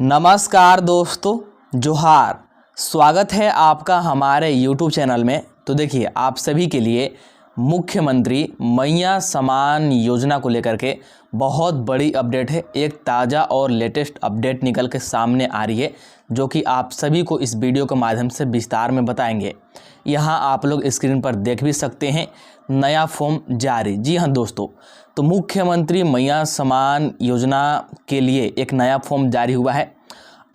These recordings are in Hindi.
नमस्कार दोस्तों, जोहार। स्वागत है आपका हमारे YouTube चैनल में। तो देखिए, आप सभी के लिए मुख्यमंत्री मैया समान योजना को लेकर के बहुत बड़ी अपडेट है। एक ताज़ा और लेटेस्ट अपडेट निकल के सामने आ रही है, जो कि आप सभी को इस वीडियो के माध्यम से विस्तार में बताएंगे। यहाँ आप लोग स्क्रीन पर देख भी सकते हैं, नया फॉर्म जारी। जी हाँ दोस्तों, तो मुख्यमंत्री मैया समान योजना के लिए एक नया फॉर्म जारी हुआ है।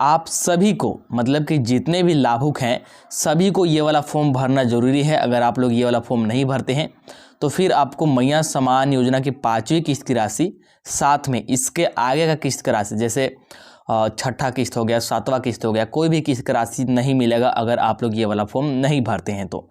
आप सभी को, मतलब कि जितने भी लाभुक हैं, सभी को ये वाला फॉर्म भरना ज़रूरी है। अगर आप लोग ये वाला फॉर्म नहीं भरते हैं तो फिर आपको मैया समान योजना की 5वीं किस्त की राशि, साथ में इसके आगे का किस्त का राशि, जैसे छठा किस्त हो गया, 7वां किस्त हो गया, कोई भी किस्त का राशि नहीं मिलेगा अगर आप लोग ये वाला फॉर्म नहीं भरते हैं। तो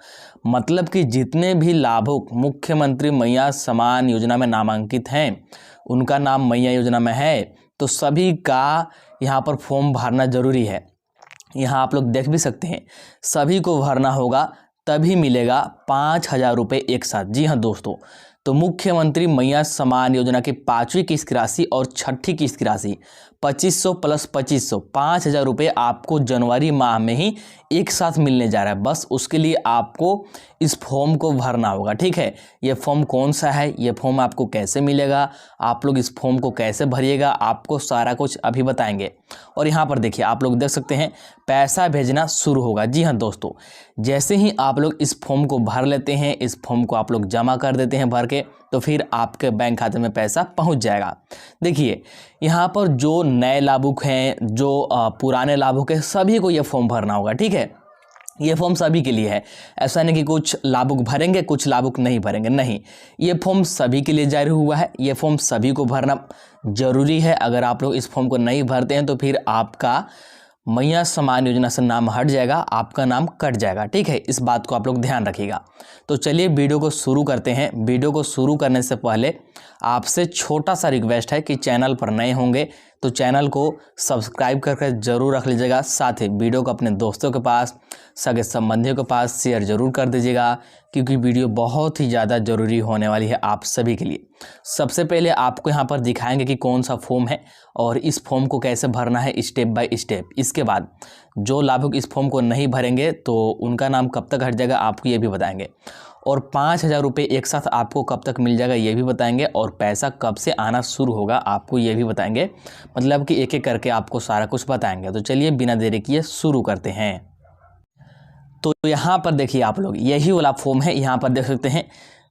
मतलब कि जितने भी लाभुक मुख्यमंत्री मैया समान योजना में नामांकित हैं, उनका नाम मैया योजना में है, तो सभी का यहाँ पर फॉर्म भरना ज़रूरी है। यहाँ आप लोग देख भी सकते हैं, सभी को भरना होगा, तभी मिलेगा 5,000 रुपये एक साथ। जी हाँ दोस्तों, तो मुख्यमंत्री मैया समान योजना की 5वीं किस्त की राशि और छठी किस्त की राशि 2500 प्लस 2500 5,000 रुपये आपको जनवरी माह में ही एक साथ मिलने जा रहा है। बस उसके लिए आपको इस फॉर्म को भरना होगा। ठीक है, ये फॉर्म कौन सा है, ये फॉर्म आपको कैसे मिलेगा, आप लोग इस फॉर्म को कैसे भरिएगा, आपको सारा कुछ अभी बताएंगे। और यहाँ पर देखिए, आप लोग देख सकते हैं, पैसा भेजना शुरू होगा। जी हाँ दोस्तों, जैसे ही आप लोग इस फॉर्म को भर लेते हैं, इस फॉर्म को आप लोग जमा कर देते हैं भर के, तो फिर आपके बैंक खाते में पैसा पहुंच जाएगा। देखिए, यहाँ पर जो नए लाभुक हैं, जो पुराने लाभुक हैं, सभी को ये फॉर्म भरना होगा। ठीक है, ये फॉर्म सभी के लिए है। ऐसा नहीं कि कुछ लाभुक भरेंगे, कुछ लाभुक नहीं भरेंगे, नहीं, ये फॉर्म सभी के लिए जारी हुआ है। ये फॉर्म सभी को भरना जरूरी है। अगर आप लोग इस फॉर्म को नहीं भरते हैं तो फिर आपका मैया समान योजना से नाम हट जाएगा, आपका नाम कट जाएगा। ठीक है, इस बात को आप लोग ध्यान रखिएगा। तो चलिए वीडियो को शुरू करते हैं। वीडियो को शुरू करने से पहले आपसे छोटा सा रिक्वेस्ट है कि चैनल पर नए होंगे तो चैनल को सब्सक्राइब करके ज़रूर रख लीजिएगा। साथ ही वीडियो को अपने दोस्तों के पास, सगे संबंधियों के पास शेयर ज़रूर कर दीजिएगा, क्योंकि वीडियो बहुत ही ज़्यादा ज़रूरी होने वाली है आप सभी के लिए। सबसे पहले आपको यहाँ पर दिखाएंगे कि कौन सा फॉर्म है और इस फॉर्म को कैसे भरना है स्टेप बाय स्टेप। इसके बाद जो लाभुक इस फॉर्म को नहीं भरेंगे तो उनका नाम कब तक हट जाएगा आपको ये भी बताएंगे। और 5,000 रुपये एक साथ आपको कब तक मिल जाएगा ये भी बताएंगे। और पैसा कब से आना शुरू होगा आपको ये भी बताएंगे। मतलब कि एक एक करके आपको सारा कुछ बताएंगे। तो चलिए बिना देरी किए शुरू करते हैं। तो यहाँ पर देखिए, आप लोग यही वाला फॉर्म है, यहाँ पर देख सकते हैं,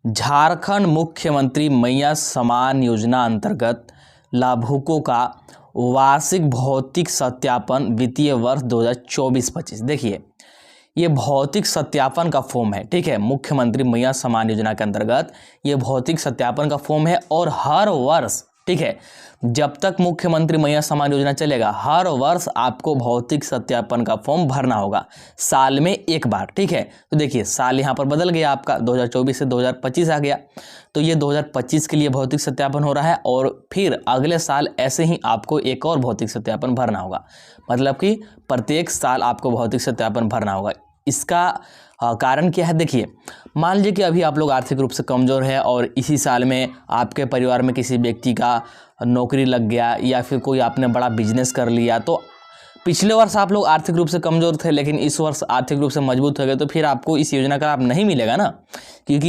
झारखंड मुख्यमंत्री मैया समान योजना अंतर्गत लाभुकों का वार्षिक भौतिक सत्यापन वित्तीय वर्ष 2024-25। देखिए, ये भौतिक सत्यापन का फॉर्म है। ठीक है, मुख्यमंत्री मैया समान योजना के अंतर्गत ये भौतिक सत्यापन का फॉर्म है। और हर वर्ष, ठीक है, जब तक मुख्यमंत्री मैया समान योजना चलेगा, हर वर्ष आपको भौतिक सत्यापन का फॉर्म भरना होगा, साल में एक बार। ठीक है, तो देखिए, साल यहाँ पर बदल गया, आपका 2024 से 2025 आ गया, तो ये 2025 के लिए भौतिक सत्यापन हो रहा है। और फिर अगले साल ऐसे ही आपको एक और भौतिक सत्यापन भरना होगा। मतलब कि प्रत्येक साल आपको भौतिक सत्यापन भरना होगा। इसका कारण क्या है? देखिए, मान लीजिए कि अभी आप लोग आर्थिक रूप से कमज़ोर है और इसी साल में आपके परिवार में किसी व्यक्ति का नौकरी लग गया या फिर कोई आपने बड़ा बिजनेस कर लिया। तो पिछले वर्ष आप लोग आर्थिक रूप से कमज़ोर थे, लेकिन इस वर्ष आर्थिक रूप से मजबूत हो गए, तो फिर आपको इस योजना का लाभ नहीं मिलेगा ना, क्योंकि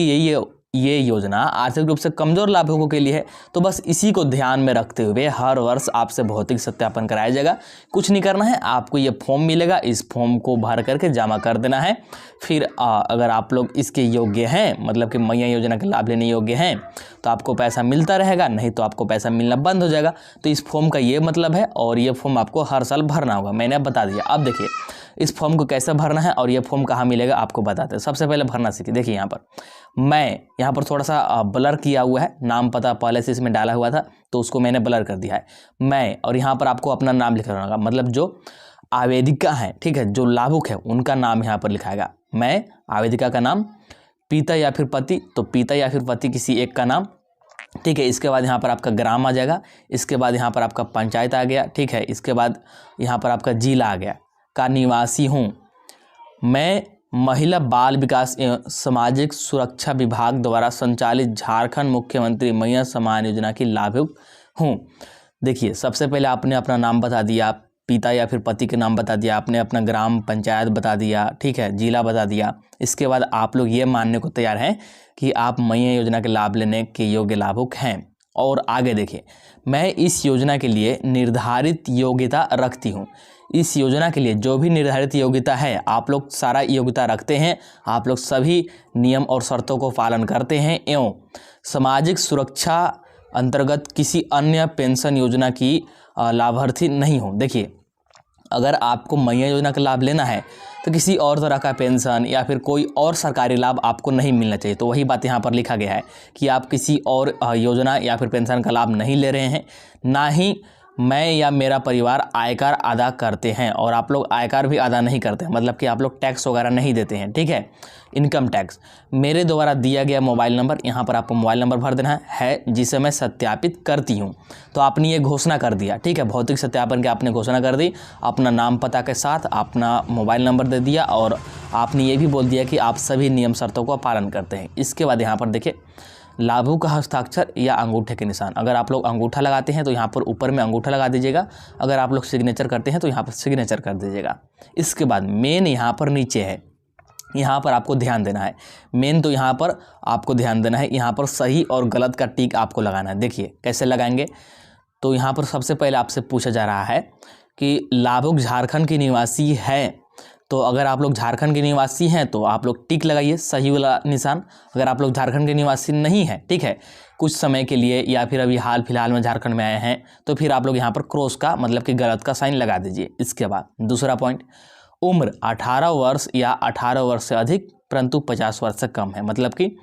ये योजना आर्थिक रूप से कमज़ोर लाभुकों के लिए है। तो बस इसी को ध्यान में रखते हुए हर वर्ष आपसे भौतिक सत्यापन कराया जाएगा। कुछ नहीं करना है, आपको ये फॉर्म मिलेगा, इस फॉर्म को भर करके जमा कर देना है। फिर अगर आप लोग इसके योग्य हैं, मतलब कि मैया योजना के लाभ लेने योग्य हैं, तो आपको पैसा मिलता रहेगा, नहीं तो आपको पैसा मिलना बंद हो जाएगा। तो इस फॉर्म का ये मतलब है, और ये फॉर्म आपको हर साल भरना होगा। मैंने अब बता दिया। अब देखिए, इस फॉर्म को कैसे भरना है और ये फॉर्म कहाँ मिलेगा आपको बताते हैं। सबसे पहले भरना सीखिए। देखिए, यहाँ पर मैं यहाँ पर थोड़ा सा ब्लर किया हुआ है, नाम पता पहले से इसमें डाला हुआ था तो उसको मैंने ब्लर कर दिया है मैं। और यहाँ पर आपको अपना नाम लिखना होगा, मतलब जो आवेदिका है, ठीक है, जो लाभुक है उनका नाम यहाँ पर लिखाएगा। मैं, आवेदिका का नाम, पिता या फिर पति, तो पिता या फिर पति किसी एक का नाम। ठीक है, इसके बाद यहाँ पर आपका ग्राम आ जाएगा, इसके बाद यहाँ पर आपका पंचायत आ गया। ठीक है, इसके बाद यहाँ पर आपका जिला आ गया, का निवासी हूँ मैं, महिला बाल विकास एवं सामाजिक सुरक्षा विभाग द्वारा संचालित झारखंड मुख्यमंत्री मैया समान योजना की लाभुक हूँ। देखिए, सबसे पहले आपने अपना नाम बता दिया, पिता या फिर पति के नाम बता दिया, आपने अपना ग्राम पंचायत बता दिया, ठीक है, जिला बता दिया। इसके बाद आप लोग ये मानने को तैयार हैं कि आप मैया योजना के लाभ लेने के योग्य लाभुक हैं। और आगे देखिए, मैं इस योजना के लिए निर्धारित योग्यता रखती हूँ। इस योजना के लिए जो भी निर्धारित योग्यता है, आप लोग सारा योग्यता रखते हैं, आप लोग सभी नियम और शर्तों को पालन करते हैं एवं सामाजिक सुरक्षा अंतर्गत किसी अन्य पेंशन योजना की लाभार्थी नहीं हो। देखिए, अगर आपको मैया योजना का लाभ लेना है तो किसी और तरह का पेंशन या फिर कोई और सरकारी लाभ आपको नहीं मिलना चाहिए। तो वही बात यहाँ पर लिखा गया है कि आप किसी और योजना या फिर पेंशन का लाभ नहीं ले रहे हैं, ना ही मैं या मेरा परिवार आयकर अदा करते हैं। और आप लोग आयकर भी अदा नहीं करते हैं, मतलब कि आप लोग टैक्स वगैरह नहीं देते हैं, ठीक है, इनकम टैक्स। मेरे द्वारा दिया गया मोबाइल नंबर, यहाँ पर आपको मोबाइल नंबर भर देना है जिसे मैं सत्यापित करती हूँ। तो आपने ये घोषणा कर दिया, ठीक है, भौतिक सत्यापन की आपने घोषणा कर दी, अपना नाम पता के साथ अपना मोबाइल नंबर दे दिया और आपने ये भी बोल दिया कि आप सभी नियम शर्तों का पालन करते हैं। इसके बाद यहाँ पर देखिए, लाभुक का हस्ताक्षर या अंगूठे के निशान। अगर आप लोग अंगूठा लगाते हैं तो यहाँ पर ऊपर में अंगूठा लगा दीजिएगा, अगर आप लोग सिग्नेचर करते हैं तो यहाँ पर सिग्नेचर कर दीजिएगा। इसके बाद मेन यहाँ पर नीचे है, यहाँ पर आपको ध्यान देना है। मेन तो यहाँ पर आपको ध्यान देना है, यहाँ पर सही और गलत का टिक आपको लगाना है। देखिए कैसे लगाएंगे, तो यहाँ पर सबसे पहले आपसे पूछा जा रहा है कि लाभुक झारखंड के निवासी है। तो अगर आप लोग झारखंड के निवासी हैं तो आप लोग टिक लगाइए, सही वाला निशान। अगर आप लोग झारखंड के निवासी नहीं हैं, ठीक है, कुछ समय के लिए या फिर अभी हाल फिलहाल में झारखंड में आए हैं, तो फिर आप लोग यहाँ पर क्रॉस का मतलब कि गलत का साइन लगा दीजिए। इसके बाद दूसरा पॉइंट, उम्र 18 वर्ष या 18 वर्ष से अधिक परंतु 50 वर्ष से कम है। मतलब कि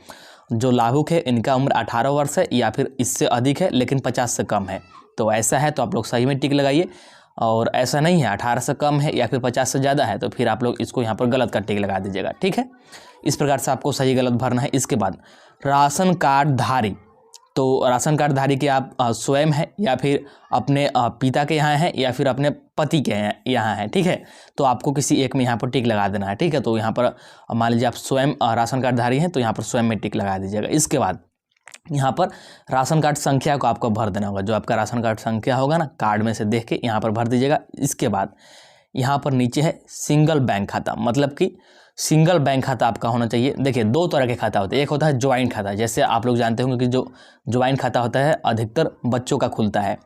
जो लाभुक है इनका उम्र 18 वर्ष है या फिर इससे अधिक है लेकिन 50 से कम है। तो ऐसा है तो आप लोग सही में टिक लगाइए, और ऐसा नहीं है 18 से कम है या फिर 50 से ज़्यादा है तो फिर आप लोग इसको यहाँ पर गलत का टिक लगा दीजिएगा, ठीक है। इस प्रकार से आपको सही गलत भरना है। इसके बाद राशन कार्ड धारी, तो राशन कार्ड धारी के आप स्वयं हैं या फिर अपने पिता के यहाँ हैं या फिर अपने पति के यहाँ हैं, ठीक है, तो आपको किसी एक में यहाँ पर टिक लगा देना है, ठीक है। तो यहाँ पर मान लीजिए आप स्वयं राशन कार्ड धारी हैं तो यहाँ पर स्वयं में टिक लगा दीजिएगा। इसके बाद यहाँ पर राशन कार्ड संख्या को आपको भर देना होगा, जो आपका राशन कार्ड संख्या होगा ना, कार्ड में से देख के यहाँ पर भर दीजिएगा। इसके बाद यहाँ पर नीचे है सिंगल बैंक खाता, मतलब कि सिंगल बैंक खाता आपका होना चाहिए। देखिए दो तरह के खाता होते हैं, एक होता है ज्वाइंट खाता, जैसे आप लोग जानते होंगे कि जो ज्वाइंट खाता होता है अधिकतर बच्चों का खुलता है,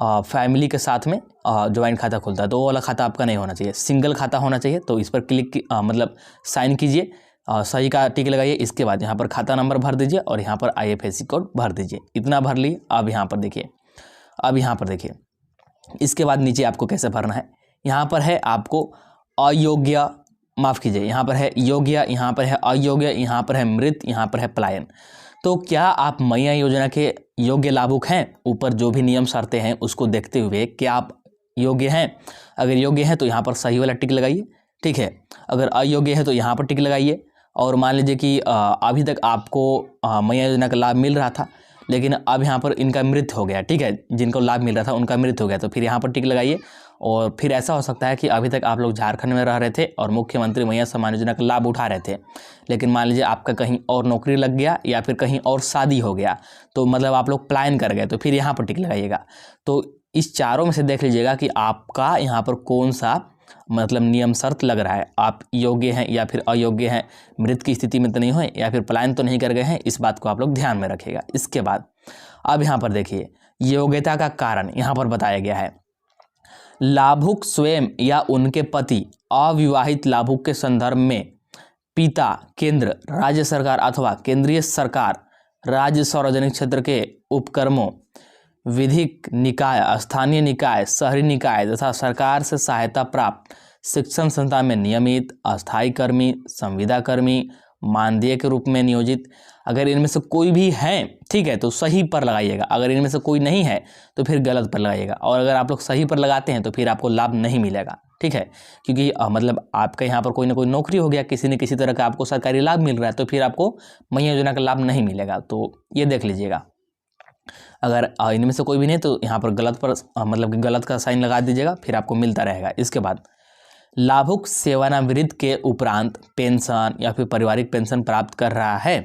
फैमिली के साथ में ज्वाइंट खाता खुलता है, तो वो वाला खाता आपका नहीं होना चाहिए, सिंगल खाता होना चाहिए। तो इस पर क्लिक मतलब साइन कीजिए, सही का टिक लगाइए। इसके बाद यहाँ पर खाता नंबर भर दीजिए और यहाँ पर IFSC कोड भर दीजिए। इतना भर लिए। अब यहाँ पर देखिए, इसके बाद नीचे आपको कैसे भरना है, यहाँ पर है आपको अयोग्य, माफ़ कीजिए, यहाँ पर है योग्य, यहाँ पर है अयोग्य, यहाँ पर है मृत, यहाँ पर है पलायन। तो क्या आप मैया योजना के योग्य लाभुक हैं? ऊपर जो भी नियम शर्तें हैं उसको देखते हुए क्या आप योग्य हैं? अगर योग्य हैं तो यहाँ पर सही वाला टिक लगाइए, ठीक है। अगर अयोग्य है तो यहाँ पर टिक लगाइए। और मान लीजिए कि अभी तक आपको मैया योजना का लाभ मिल रहा था लेकिन अब यहाँ पर इनका मृत्यु हो गया, ठीक है, जिनको लाभ मिल रहा था उनका मृत्यु हो गया, तो फिर यहाँ पर टिक लगाइए। और फिर ऐसा हो सकता है कि अभी तक आप लोग झारखंड में रह रहे थे और मुख्यमंत्री मैया सम्मान योजना का लाभ उठा रहे थे, लेकिन मान लीजिए आपका कहीं और नौकरी लग गया या फिर कहीं और शादी हो गया, तो मतलब आप लोग पलायन कर गए, तो फिर यहाँ पर टिक लगाइएगा। तो इस चारों में से देख लीजिएगा कि आपका यहाँ पर कौन सा मतलब नियम शर्त लग रहा है, आप योग्य हैं या फिर अयोग्य हैं, मृत की स्थिति में तो नहीं हुए या फिर पलायन तो नहीं कर गए हैं, इस बात को आप लोग ध्यान में रखिएगा। इसके बाद अब यहाँ पर देखिए, योग्यता का कारण यहाँ पर बताया गया है। लाभुक स्वयं या उनके पति अविवाहित लाभुक के संदर्भ में पिता केंद्र, राज्य सरकार अथवा केंद्रीय सरकार, राज्य सार्वजनिक क्षेत्र के उपक्रमों, विधिक निकाय, स्थानीय निकाय, शहरी निकाय तथा सरकार से सहायता प्राप्त शिक्षण संस्था में नियमित अस्थायी कर्मी, संविदा कर्मी, मानदेय के रूप में नियोजित, अगर इनमें से कोई भी है, ठीक है, तो सही पर लगाइएगा। अगर इनमें से कोई नहीं है तो फिर गलत पर लगाइएगा। और अगर आप लोग सही पर लगाते हैं तो फिर आपको लाभ नहीं मिलेगा, ठीक है, क्योंकि मतलब आपका यहाँ पर कोई ना कोई नौकरी हो गया, किसी न किसी तरह का आपको सरकारी लाभ मिल रहा है, तो फिर आपको मैया योजना का लाभ नहीं मिलेगा। तो ये देख लीजिएगा। अगर इनमें से कोई भी नहीं तो यहाँ पर गलत पर मतलब कि गलत का साइन लगा दीजिएगा, फिर आपको मिलता रहेगा। इसके बाद लाभुक सेवानिवृत्ति के उपरांत पेंशन या फिर पारिवारिक पेंशन प्राप्त कर रहा है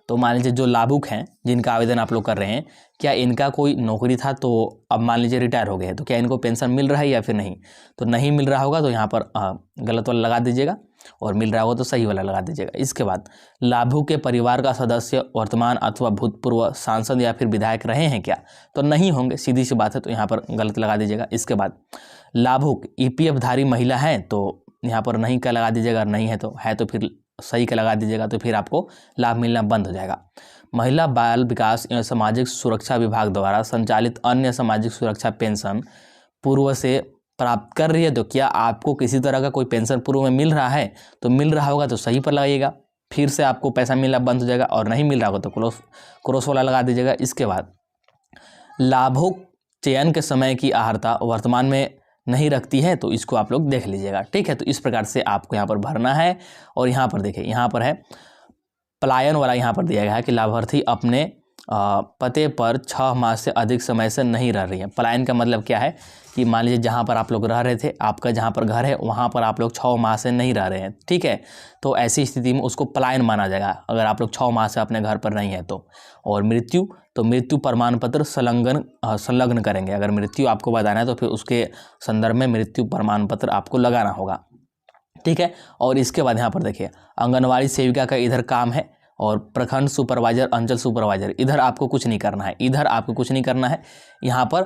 तो मान लीजिए जो लाभुक हैं जिनका आवेदन आप लोग कर रहे हैं, क्या इनका कोई नौकरी था तो अब मान लीजिए रिटायर हो गए, तो क्या इनको पेंशन मिल रहा है या फिर नहीं? तो नहीं मिल रहा होगा तो यहाँ पर गलत वाला लगा दीजिएगा, और मिल रहा होगा तो सही वाला लगा दीजिएगा। इसके बाद लाभुक के परिवार का सदस्य वर्तमान अथवा भूतपूर्व सांसद या फिर विधायक रहे हैं क्या? तो नहीं होंगे, सीधी सी बात है, तो यहाँ पर गलत लगा दीजिएगा। इसके बाद लाभुक ईपीएफ धारी महिला है, तो यहाँ पर नहीं का लगा दीजिएगा, नहीं है तो फिर सही का लगा दीजिएगा, तो फिर आपको लाभ मिलना बंद हो जाएगा। महिला बाल विकास एवं सामाजिक सुरक्षा विभाग द्वारा संचालित अन्य सामाजिक सुरक्षा पेंशन पूर्व से प्राप्त कर रही है, तो क्या आपको किसी तरह का कोई पेंशन पूर्व में मिल रहा है? तो मिल रहा होगा तो सही पर लगाइएगा, फिर से आपको पैसा मिलना बंद हो जाएगा, और नहीं मिल रहा होगा तो क्रॉस वाला लगा दीजिएगा। इसके बाद लाभुक चयन के समय की अहर्ता वर्तमान में नहीं रखती है, तो इसको आप लोग देख लीजिएगा, ठीक है। तो इस प्रकार से आपको यहाँ पर भरना है। और यहाँ पर देखिए, यहाँ पर है पलायन वाला, यहाँ पर दिया गया है कि लाभार्थी अपने पते पर 6 माह से अधिक समय से नहीं रह रही है। पलायन का मतलब क्या है कि मान लीजिए जहाँ पर आप लोग रह रहे थे, आपका जहाँ पर घर है वहाँ पर आप लोग 6 माह से नहीं रह रहे हैं, ठीक है। तो ऐसी स्थिति में उसको पलायन माना जाएगा अगर आप लोग 6 माह से अपने घर पर नहीं है तो। और मृत्यु, तो मृत्यु प्रमाण पत्र संलग्न करेंगे। अगर मृत्यु आपको बताना है तो फिर उसके संदर्भ में मृत्यु प्रमाण पत्र आपको लगाना होगा, ठीक है। और इसके बाद यहाँ पर देखिए आंगनवाड़ी सेविका का इधर काम है, और प्रखंड सुपरवाइजर, अंचल सुपरवाइजर, इधर आपको कुछ नहीं करना है, इधर आपको कुछ नहीं करना है। यहाँ पर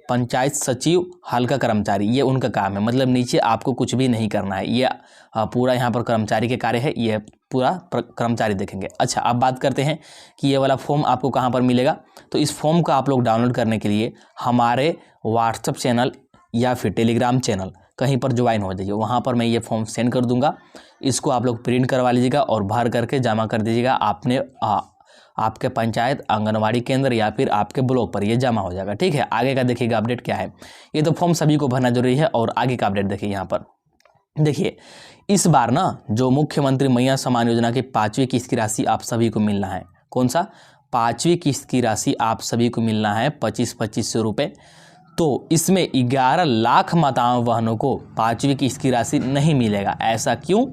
पंचायत सचिव, हल्का कर्मचारी, ये उनका काम है, मतलब नीचे आपको कुछ भी नहीं करना है। ये पूरा यहाँ पर कर्मचारी के कार्य है, ये पूरा कर्मचारी देखेंगे। अच्छा, अब बात करते हैं कि ये वाला फॉर्म आपको कहाँ पर मिलेगा। तो इस फॉर्म का आप लोग डाउनलोड करने के लिए हमारे व्हाट्सएप चैनल या फिर टेलीग्राम चैनल कहीं पर ज्वाइन हो जाइए, वहाँ पर मैं ये फॉर्म सेंड कर दूंगा। इसको आप लोग प्रिंट करवा लीजिएगा और भर करके जमा कर दीजिएगा। आपके पंचायत, आंगनवाड़ी केंद्र या फिर आपके ब्लॉक पर ये जमा हो जाएगा, ठीक है। आगे का देखिएगा अपडेट क्या है। ये तो फॉर्म सभी को भरना जरूरी है। और आगे का अपडेट देखिए, यहाँ पर देखिए इस बार ना जो मुख्यमंत्री मैया सम्मान योजना की 5वीं किस्त की राशि आप सभी को मिलना है। कौन सा? 5वीं किस्त की राशि आप सभी को मिलना है 2500 रुपये। तो इसमें 11 लाख माताओं बहनों को 5वीं किस्त की राशि नहीं मिलेगा। ऐसा क्यों?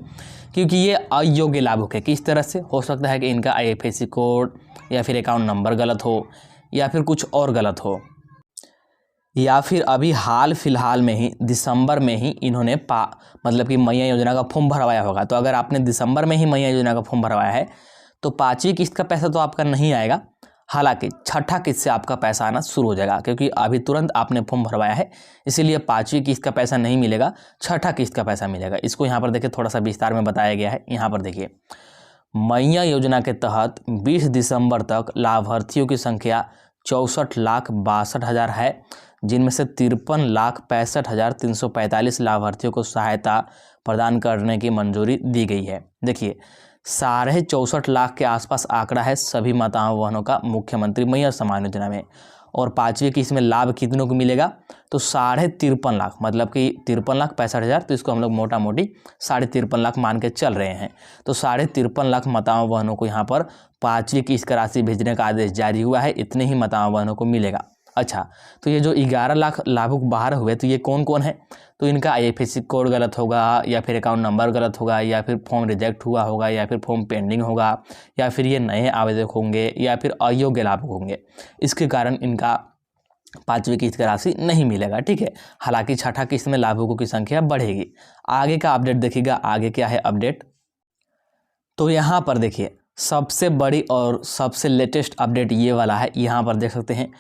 क्योंकि ये अयोग्य लाभुक है। किस तरह से? हो सकता है कि इनका IFSC कोड या फिर अकाउंट नंबर गलत हो, या फिर कुछ और गलत हो, या फिर अभी हाल फिलहाल में ही दिसंबर में ही इन्होंने मतलब कि मैया योजना का फॉर्म भरवाया होगा। तो अगर आपने दिसंबर में ही मैया योजना का फॉर्म भरवाया है तो 5वीं किस्त का पैसा तो आपका नहीं आएगा। हालांकि छठा किस्त से आपका पैसा आना शुरू हो जाएगा, क्योंकि अभी तुरंत आपने फॉर्म भरवाया है, इसीलिए 5वीं किस्त का पैसा नहीं मिलेगा, छठा किस्त का पैसा मिलेगा। इसको यहाँ पर देखिए थोड़ा सा विस्तार में बताया गया है। यहाँ पर देखिए मैया योजना के तहत 20 दिसंबर तक लाभार्थियों की संख्या 64,62,000 है, जिनमें से 53,65,345 लाभार्थियों को सहायता प्रदान करने की मंजूरी दी गई है। देखिए 64.5 लाख के आसपास आंकड़ा है सभी माताओं बहनों का मुख्यमंत्री मैया सम्मान योजना में। और 5वीं किस्त में लाभ कितनों को मिलेगा? तो 53.5 लाख, मतलब कि 53,65,000, तो इसको हम लोग मोटा मोटी 53.5 लाख मान के चल रहे हैं। तो 53.5 लाख माताओं बहनों को यहाँ पर 5वीं किस्त का राशि भेजने का आदेश जारी हुआ है। इतने ही माताओं बहनों को मिलेगा। अच्छा, तो ये जो 11 लाख लाभुक बाहर हुए, तो ये कौन कौन है? तो इनका IFSC कोड गलत होगा, या फिर अकाउंट नंबर गलत होगा, या फिर फॉर्म रिजेक्ट हुआ होगा, या फिर फॉर्म पेंडिंग होगा, या फिर ये नए आवेदक होंगे, या फिर अयोग्य लाभुक होंगे। इसके कारण इनका 5वीं किस्त का राशि नहीं मिलेगा, ठीक है। हालांकि छठा किस्त में लाभुकों की संख्या बढ़ेगी। आगे का अपडेट देखिएगा, आगे क्या है अपडेट। तो यहाँ पर देखिए सबसे बड़ी और सबसे लेटेस्ट अपडेट ये वाला है। यहाँ पर देख सकते हैं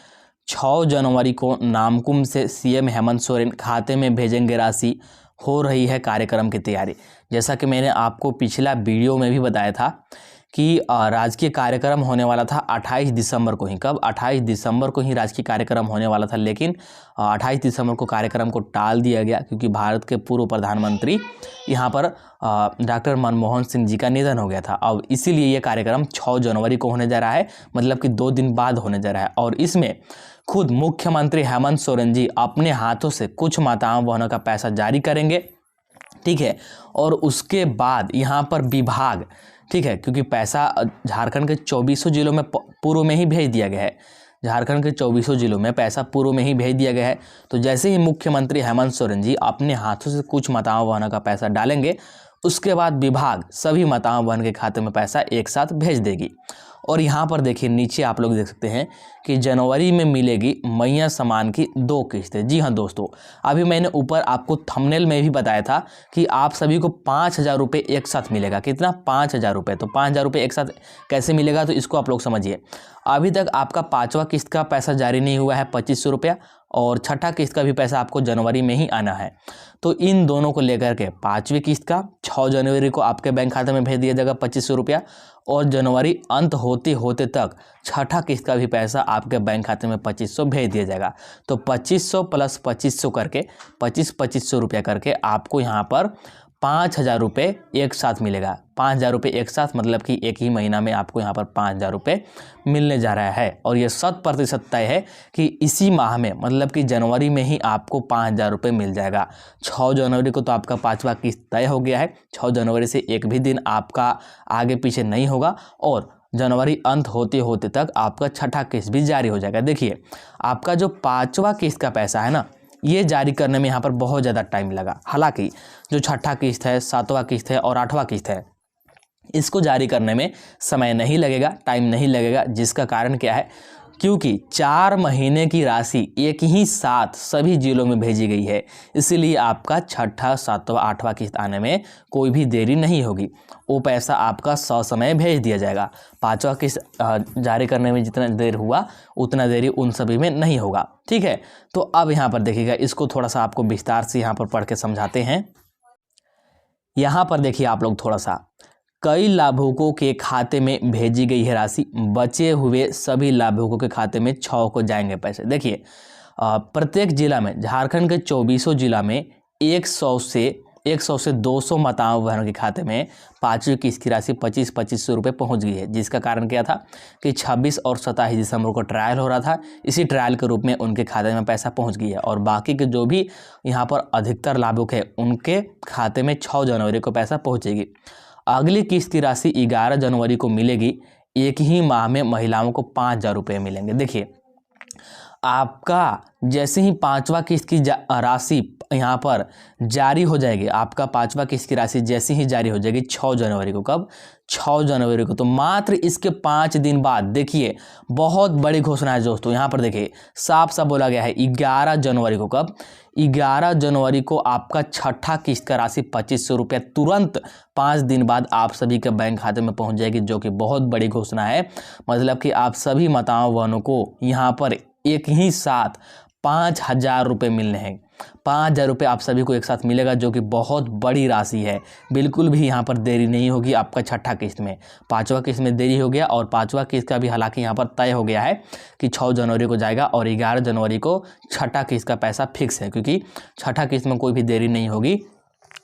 6 जनवरी को नामकुम से CM हेमंत सोरेन खाते में भेजेंगे राशि, हो रही है कार्यक्रम की तैयारी। जैसा कि मैंने आपको पिछला वीडियो में भी बताया था कि राजकीय कार्यक्रम होने वाला था 28 दिसंबर को ही। कब? 28 दिसंबर को ही राजकीय कार्यक्रम होने वाला था, लेकिन 28 दिसंबर को कार्यक्रम को टाल दिया गया, क्योंकि भारत के पूर्व प्रधानमंत्री यहाँ पर डॉक्टर मनमोहन सिंह जी का निधन हो गया था। अब इसीलिए ये कार्यक्रम 6 जनवरी को होने जा रहा है, मतलब कि 2 दिन बाद होने जा रहा है। और इसमें खुद मुख्यमंत्री हेमंत सोरेन जी अपने हाथों से कुछ माताओं बहनों का पैसा जारी करेंगे, ठीक है। और उसके बाद यहाँ पर विभाग, ठीक है, क्योंकि पैसा झारखंड के 24 जिलों में पूर्व में ही भेज दिया गया है। झारखंड के 24 जिलों में पैसा पूर्व में ही भेज दिया गया है। तो जैसे ही मुख्यमंत्री हेमंत सोरेन जी अपने हाथों से कुछ माताओं बहनों का पैसा डालेंगे, उसके बाद विभाग सभी माताओं बहन के खाते में पैसा एक साथ भेज देगी। और यहाँ पर देखिए नीचे आप लोग देख सकते हैं कि जनवरी में मिलेगी मैया सम्मान की 2 किस्तें। जी हाँ दोस्तों, अभी मैंने ऊपर आपको थंबनेल में भी बताया था कि आप सभी को 5,000 रुपये एक साथ मिलेगा। कितना? 5,000 रुपये। तो 5,000 रुपये एक साथ कैसे मिलेगा, तो इसको आप लोग समझिए। अभी तक आपका 5वां किस्त का पैसा जारी नहीं हुआ है 2,500 रुपया, और छठा किस्त का भी पैसा आपको जनवरी में ही आना है। तो इन दोनों को लेकर के 5वीं किस्त का 6 जनवरी को आपके बैंक खाते में भेज दिया जाएगा 2,500 रुपया, और जनवरी अंत होते होते तक छठा किस्त का भी पैसा आपके बैंक खाते में 2,500 भेज दिया जाएगा। तो 2,500 प्लस 2,500 करके 2,500 रुपया करके आपको यहाँ पर 5,000 रुपये एक साथ मिलेगा। 5,000 रुपये एक साथ, मतलब कि एक ही महीना में आपको यहाँ पर 5,000 रुपये मिलने जा रहा है। और ये 100% तय है कि इसी माह में, मतलब कि जनवरी में ही आपको 5,000 रुपये मिल जाएगा। 6 जनवरी को तो आपका 5वां किस्त तय हो गया है। 6 जनवरी से एक भी दिन आपका आगे पीछे नहीं होगा, और जनवरी अंत होते होते तक आपका छठा किस्त भी जारी हो जाएगा। देखिए, आपका जो 5वां किस्त का पैसा है ना, ये जारी करने में यहाँ पर बहुत ज़्यादा टाइम लगा। हालांकि जो छठा किस्त है, 7वां किस्त है और 8वां किस्त है, इसको जारी करने में समय नहीं लगेगा, टाइम नहीं लगेगा। जिसका कारण क्या है, क्योंकि 4 महीने की राशि एक ही साथ सभी जिलों में भेजी गई है, इसीलिए आपका छठा, 7वां, 8वां किस्त आने में कोई भी देरी नहीं होगी। वो पैसा आपका ससमय भेज दिया जाएगा। 5वां किस्त जारी करने में जितना देर हुआ उतना देरी उन सभी में नहीं होगा। ठीक है, तो अब यहाँ पर देखिएगा, इसको थोड़ा सा आपको विस्तार से यहाँ पर पढ़ के समझाते हैं। यहाँ पर देखिए आप लोग थोड़ा सा, कई लाभुकों के खाते में भेजी गई है राशि, बचे हुए सभी लाभुकों के खाते में 6 को जाएंगे पैसे। देखिए, प्रत्येक जिला में, झारखंड के 24 जिला में 100 से 200 माताओं बहनों के खाते में 5वीं किस्त की राशि 2,500 रुपये पहुंच गई है। जिसका कारण क्या था कि 26 और 27 दिसंबर को ट्रायल हो रहा था, इसी ट्रायल के रूप में उनके खाते में पैसा पहुंच गई है। और बाकी के जो भी यहाँ पर अधिकतर लाभुक है, उनके खाते में 6 जनवरी को पैसा पहुँचेगी। अगली किस्त की राशि 11 जनवरी को मिलेगी। एक ही माह में महिलाओं को 5,000 रुपये मिलेंगे। देखिए, आपका जैसे ही 5वां किस्त की राशि यहाँ पर जारी हो जाएगी, आपका 5वां किस्त की राशि जैसे ही जारी हो जाएगी 6 जनवरी को। कब? 6 जनवरी को। तो मात्र इसके 5 दिन बाद, देखिए बहुत बड़ी घोषणा है दोस्तों। यहाँ पर देखिए साफ साफ बोला गया है 11 जनवरी को। कब? 11 जनवरी को आपका छठा किस्त का राशि 2,500 रुपये तुरंत 5 दिन बाद आप सभी के बैंक खाते में पहुँच जाएगी, जो कि बहुत बड़ी घोषणा है। मतलब कि आप सभी माताओं बहनों को यहाँ पर एक ही साथ 5,000 रुपये मिलने हैं। 5,000 रुपये आप सभी को एक साथ मिलेगा, जो कि बहुत बड़ी राशि है। बिल्कुल भी यहाँ पर देरी नहीं होगी आपका छठा किस्त में। 5वां किस्त में देरी हो गया, और 5वां किस्त का भी हालांकि यहाँ पर तय हो गया है कि 6 जनवरी को जाएगा, और 11 जनवरी को छठा किस्त का पैसा फिक्स है, क्योंकि छठा किस्त में कोई भी देरी नहीं होगी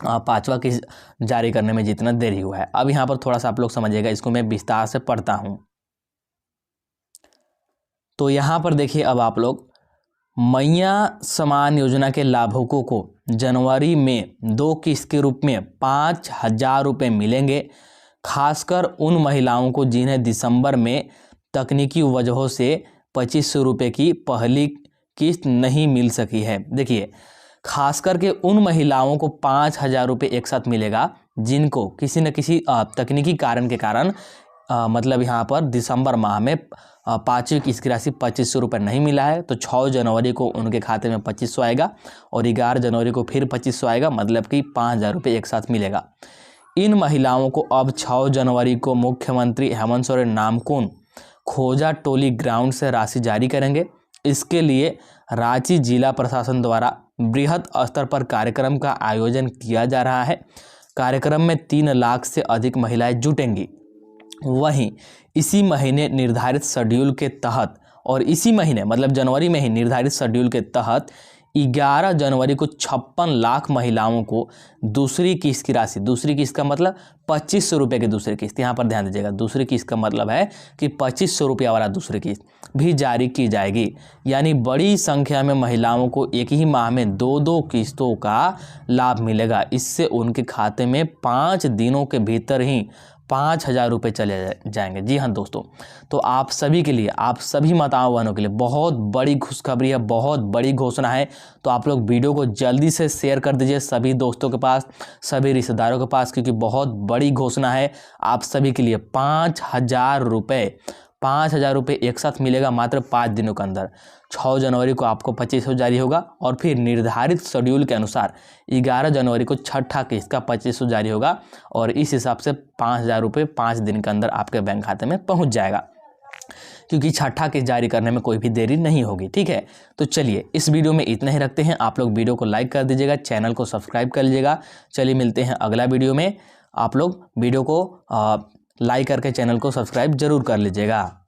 5वां किस्त जारी करने में जितना देरी हुआ है। अब यहाँ पर थोड़ा सा आप लोग समझिएगा, इसको मैं विस्तार से पढ़ता हूँ। तो यहाँ पर देखिए, अब आप लोग, मैया सम्मान योजना के लाभुकों को जनवरी में 2 किस्त के रूप में 5,000 रुपये मिलेंगे। खासकर उन महिलाओं को जिन्हें दिसंबर में तकनीकी वजहों से 2,500 रुपये की पहली किस्त नहीं मिल सकी है। देखिए, खास करके उन महिलाओं को 5,000 रुपये एक साथ मिलेगा जिनको किसी न किसी तकनीकी कारण के कारण मतलब यहाँ पर दिसंबर माह में 5वीं किस्त की राशि 2,500 रुपये नहीं मिला है। तो 6 जनवरी को उनके खाते में 2,500 आएगा, और 11 जनवरी को फिर 2,500 आएगा, मतलब कि 5,000 रुपये एक साथ मिलेगा। इन महिलाओं को अब 6 जनवरी को मुख्यमंत्री हेमंत सोरेन नामकुम खोजा टोली ग्राउंड से राशि जारी करेंगे। इसके लिए रांची जिला प्रशासन द्वारा बृहद स्तर पर कार्यक्रम का आयोजन किया जा रहा है। कार्यक्रम में 3 लाख से अधिक महिलाएं जुटेंगी। वहीं इसी महीने निर्धारित शेड्यूल के तहत, और इसी महीने मतलब जनवरी में ही निर्धारित शेड्यूल के तहत 11 जनवरी को 56 लाख महिलाओं को दूसरी किस्त की राशि, दूसरी किस्त का मतलब 2,500 रुपये की दूसरी किस्त, यहाँ पर ध्यान दीजिएगा, दूसरी किस्त का मतलब है कि 2,500 रुपया वाला दूसरी किस्त भी जारी की जाएगी। यानी बड़ी संख्या में महिलाओं को एक ही माह में 2-2 किस्तों का लाभ मिलेगा। इससे उनके खाते में 5 दिनों के भीतर ही 5,000 रुपये चले जाएंगे। जी हाँ दोस्तों, तो आप सभी के लिए, आप सभी माताओं बहनों के लिए बहुत बड़ी खुशखबरी है, बहुत बड़ी घोषणा है। तो आप लोग वीडियो को जल्दी से शेयर कर दीजिए सभी दोस्तों के पास, सभी रिश्तेदारों के पास, क्योंकि बहुत बड़ी घोषणा है आप सभी के लिए। 5,000 रुपये एक साथ मिलेगा मात्र 5 दिनों के अंदर। 6 जनवरी को आपको 2500 जारी होगा और फिर निर्धारित शेड्यूल के अनुसार 11 जनवरी को छठा किस्त का 2500 जारी होगा और इस हिसाब से 5,000 रुपये 5 दिन के अंदर आपके बैंक खाते में पहुंच जाएगा, क्योंकि छठा किस्त जारी करने में कोई भी देरी नहीं होगी। ठीक है, तो चलिए इस वीडियो में इतना ही रखते हैं। आप लोग वीडियो को लाइक कर दीजिएगा, चैनल को सब्सक्राइब कर लीजिएगा। चलिए मिलते हैं अगला वीडियो में। आप लोग वीडियो को लाइक करके चैनल को सब्सक्राइब जरूर कर लीजिएगा।